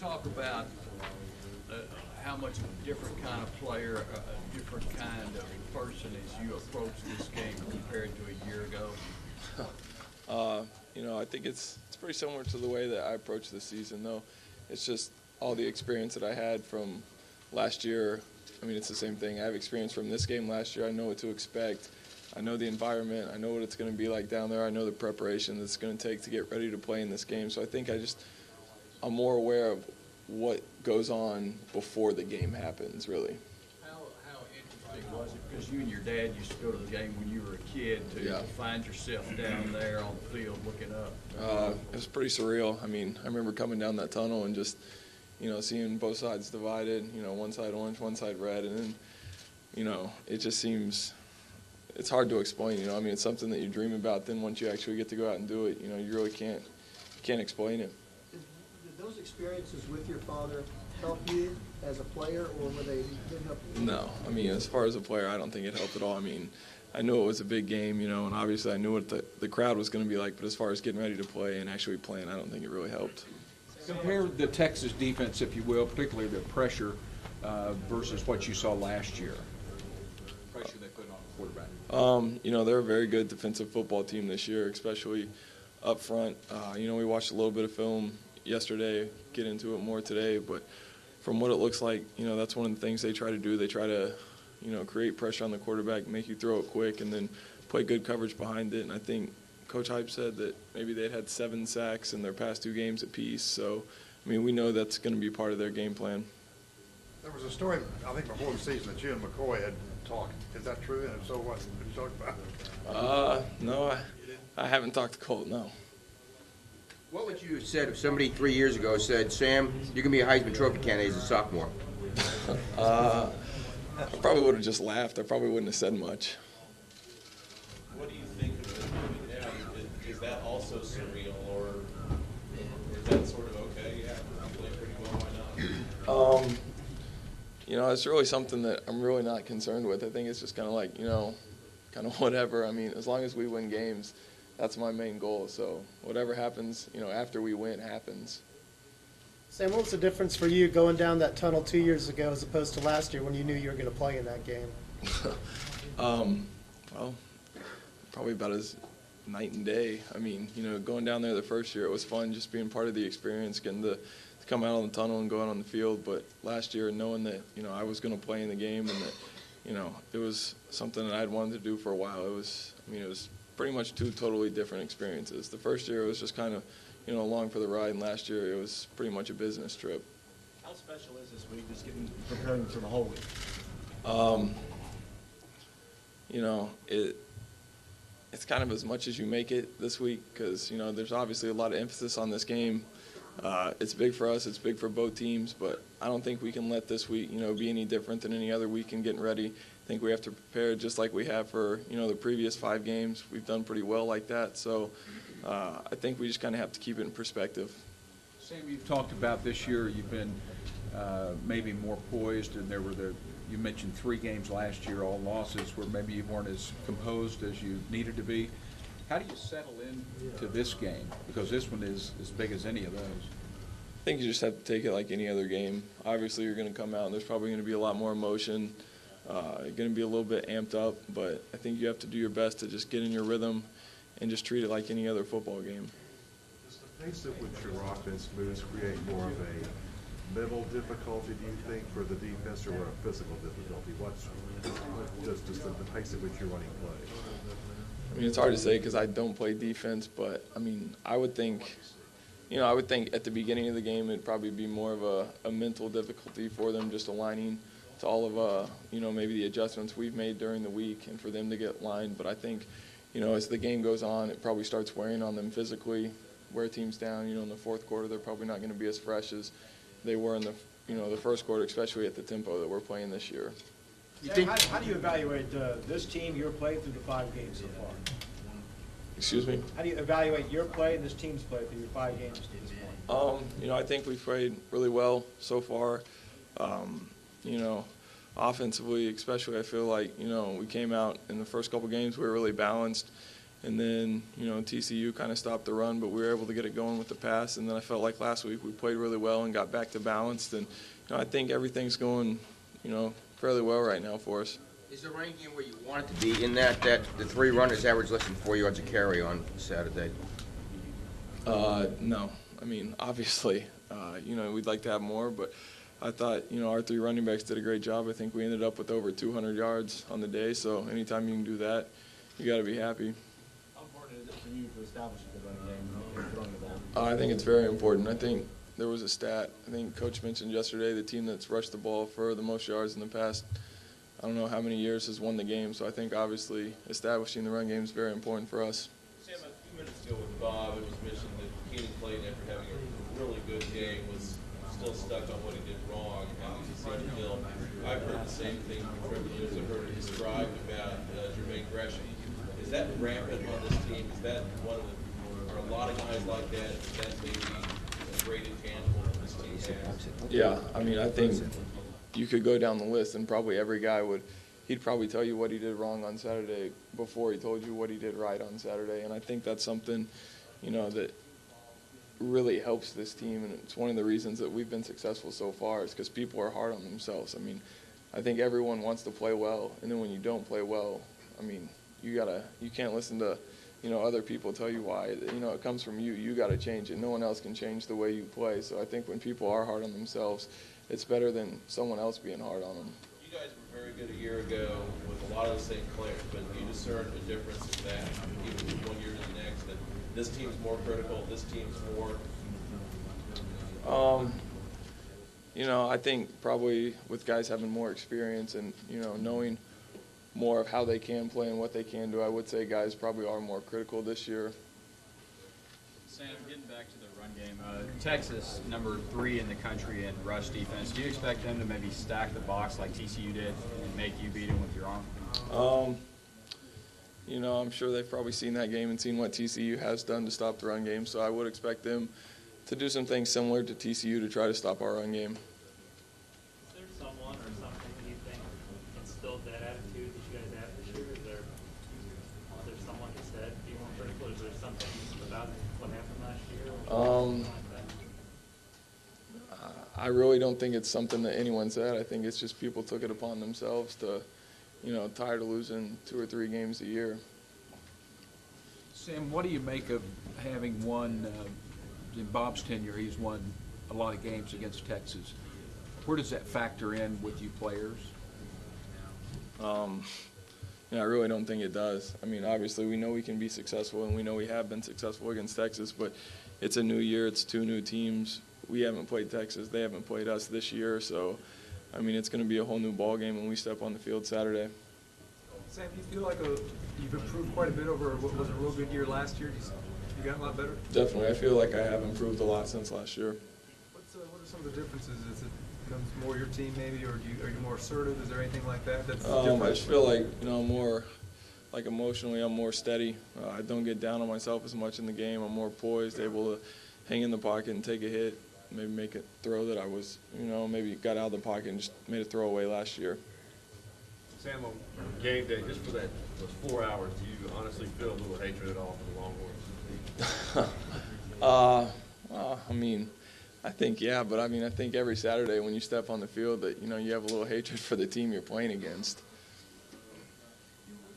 talk about how much of a different kind of player, a different kind of person as you approach this game compared to a year ago? I think it's pretty similar to the way that I approach this season, though. It's just all the experience that I had from last year. I mean, it's the same thing. I have experience from this game last year. I know what to expect. I know the environment. I know what it's going to be like down there. I know the preparation that's going to take to get ready to play in this game. So I think I'm more aware of what goes on before the game happens, really. How interesting was it? Because you and your dad used to go to the game when you were a kid to find yourself down there on the field looking up. It was pretty surreal. I mean, I remember coming down that tunnel and just, seeing both sides divided, one side orange, one side red, and then, it just seems – it's hard to explain, I mean, it's something that you dream about. Then once you actually get to go out and do it, you really can't explain it. Did those experiences with your father help you as a player, or were they didn't help you? No. I mean, as far as a player, I don't think it helped at all. I mean, I knew it was a big game, and obviously I knew what the crowd was going to be like. But as far as getting ready to play and actually playing, I don't think it really helped. Compare the Texas defense, if you will, particularly the pressure versus what you saw last year. Pressure they put on the quarterback. They're a very good defensive football team this year, especially up front. We watched a little bit of film yesterday, get into it more today, but from what it looks like, that's one of the things they try to do. They try to, create pressure on the quarterback, make you throw it quick, and then play good coverage behind it. And I think Coach Hype said that maybe they'd had 7 sacks in their past 2 games apiece. So, I mean, we know that's going to be part of their game plan. There was a story, I think, before the season that you and McCoy had talked. Is that true? And if so, what did you talk about? No, I haven't talked to Colt, no. What would you have said if somebody 3 years ago said, Sam, you can be a Heisman Trophy candidate as a sophomore? I probably would have just laughed. I probably wouldn't have said much. What do you think of it? I mean, is that also surreal, or is that sort of okay? Yeah, I'm playing pretty well. Why not? It's really something that I'm really not concerned with. I think it's just kind of like, kind of whatever. I mean, as long as we win games, that's my main goal. So whatever happens, after we win happens. Sam, what was the difference for you going down that tunnel 2 years ago as opposed to last year when you knew you were going to play in that game? Well, probably about as night and day. I mean, going down there the first year, it was fun just being part of the experience, getting to come out on the tunnel and go out on the field. But last year, knowing that, I was going to play in the game and that, it was something that I'd wanted to do for a while. It was pretty much 2 totally different experiences. The first year, it was just kind of, along for the ride, and last year, it was pretty much a business trip. How special is this week, just preparing for the whole week? It's kind of as much as you make it this week because, there's obviously a lot of emphasis on this game. It's big for us. It's big for both teams, but I don't think we can let this week, be any different than any other week in getting ready. I think we have to prepare just like we have for, the previous 5 games. We've done pretty well like that, so I think we just kind of have to keep it in perspective. Sam, you've talked about this year you've been maybe more poised, and you mentioned 3 games last year, all losses, where maybe you weren't as composed as you needed to be. How do you settle into this game? Because this one is as big as any of those. I think you just have to take it like any other game. Obviously, you're going to come out, and there's probably going to be a lot more emotion. You're going to be a little bit amped up, but I think you have to do your best to just get in your rhythm and just treat it like any other football game. Does the pace at which your offense moves create more of a mental difficulty, do you think, for the defense, or a physical difficulty? What's just the pace at which you're running plays? I mean, it's hard to say because I don't play defense, but, I would think at the beginning of the game it'd probably be more of a mental difficulty for them just aligning to all of, maybe the adjustments we've made during the week and for them to get lined. But I think, as the game goes on, it probably starts wearing on them physically, wear teams down. In the fourth quarter, they're probably not going to be as fresh as they were in the first quarter, especially at the tempo that we're playing this year. How do you evaluate this team, your play through the 5 games so far? Excuse me? How do you evaluate your play and this team's play through your 5 games to this point? I think we've played really well so far. Offensively especially, I feel like, we came out in the first couple games, we were really balanced. And then, TCU kind of stopped the run, but we were able to get it going with the pass. And then I felt like last week we played really well and got back to balanced. And, I think everything's going, fairly well right now for us. Is the running game where you want it to be in that the 3 runners average less than 4 yards a carry on Saturday? No. I mean, obviously, we'd like to have more, but I thought, our 3 running backs did a great job. I think we ended up with over 200 yards on the day, so anytime you can do that, you got to be happy. How important is it for you to establish the running game and throwing the ball? I think it's very important. I think there was a stat, I think Coach mentioned yesterday, the team that's rushed the ball for the most yards in the past, I don't know how many years, has won the game. So I think obviously establishing the run game is very important for us. Sam, a few minutes ago with Bob, it was mentioned that Keenan Clayton, after having a really good game, was still stuck on what he did wrong. How does he see the film? I've heard the same thing from Trevor. I've heard it described about Jermaine Gresham. Is that rampant on this team? Is that one of the, are a lot of guys like that? Is that maybe a great intangible that this team has? Yeah, I mean, I think you could go down the list and probably every guy he'd probably tell you what he did wrong on Saturday before he told you what he did right on Saturday. And I think that's something, that really helps this team. And it's one of the reasons that we've been successful so far is because people are hard on themselves. I mean, I think everyone wants to play well. And then when you don't play well, I mean, you can't listen to, other people tell you why. It comes from you. You got to change it. No one else can change the way you play. So I think when people are hard on themselves, it's better than someone else being hard on them. You guys were very good a year ago with a lot of the same players, but you discern a difference in that, even from one year to the next, that this team's more critical, this team's more? I think probably with guys having more experience and, knowing more of how they can play and what they can do, I would say guys probably are more critical this year. Sam, getting back to the run game, Texas, number 3 in the country in rush defense. Do you expect them to maybe stack the box like TCU did and make you beat them with your arm? I'm sure they've probably seen that game and seen what TCU has done to stop the run game, so I would expect them to do some things similar to TCU to try to stop our run game. Is there someone or something that you think instilled that attitude that you guys have this year? Is there someone that said be more critical? Is there something about what happened last year? I really don't think it's something that anyone said. I think it's just people took it upon themselves to, tired of losing 2 or 3 games a year. Sam, what do you make of having won, in Bob's tenure, he's won a lot of games against Texas. Where does that factor in with you players? I really don't think it does. I mean, obviously we know we can be successful, and we know we have been successful against Texas, but it's a new year. It's 2 new teams. We haven't played Texas. They haven't played us this year. So, I mean, it's going to be a whole new ball game when we step on the field Saturday. Sam, do you feel like you've improved quite a bit over what was a real good year last year? You got a lot better? Definitely. I feel like I have improved a lot since last year. What are some of the differences? Is it becomes more your team maybe, or are you more assertive? Is there anything like that that's different? I just feel like, more like emotionally I'm more steady. I don't get down on myself as much in the game. I'm more poised, able to hang in the pocket and take a hit, maybe make a throw that I was, maybe got out of the pocket and just made a throwaway last year. Sam, on game day, just for those 4 hours, do you honestly feel a little hatred at all for the Longhorns? I think, yeah, but I think every Saturday when you step on the field that, you have a little hatred for the team you're playing against.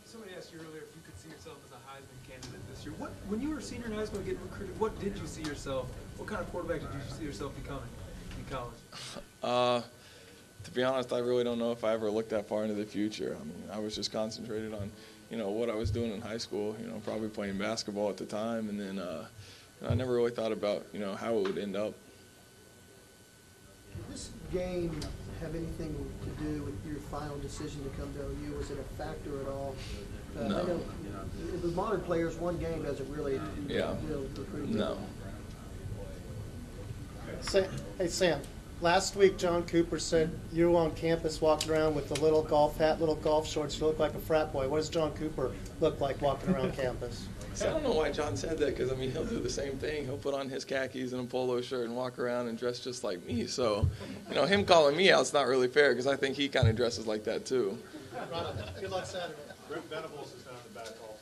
Somebody asked you earlier if you could see yourself as a Heisman candidate this year. When you were a senior in high school getting recruited, what did you see yourself, what kind of quarterback did you see yourself becoming in college? To be honest, I really don't know if I ever looked that far into the future. I was just concentrated on, what I was doing in high school, probably playing basketball at the time. And then I never really thought about, how it would end up. Did this game have anything to do with your final decision to come to OU? Was it a factor at all? No. I know with modern players, one game doesn't really recruit. No. Hey, Sam. Last week, John Cooper said you were on campus walking around with a little golf hat, little golf shorts. You look like a frat boy. What does John Cooper look like walking around campus? I don't know why John said that, because, he'll do the same thing. He'll put on his khakis and a polo shirt and walk around and dress just like me. So, him calling me out is not really fair, because I think he kind of dresses like that, too. Good luck Saturday. Rick Venables is down in the back hall.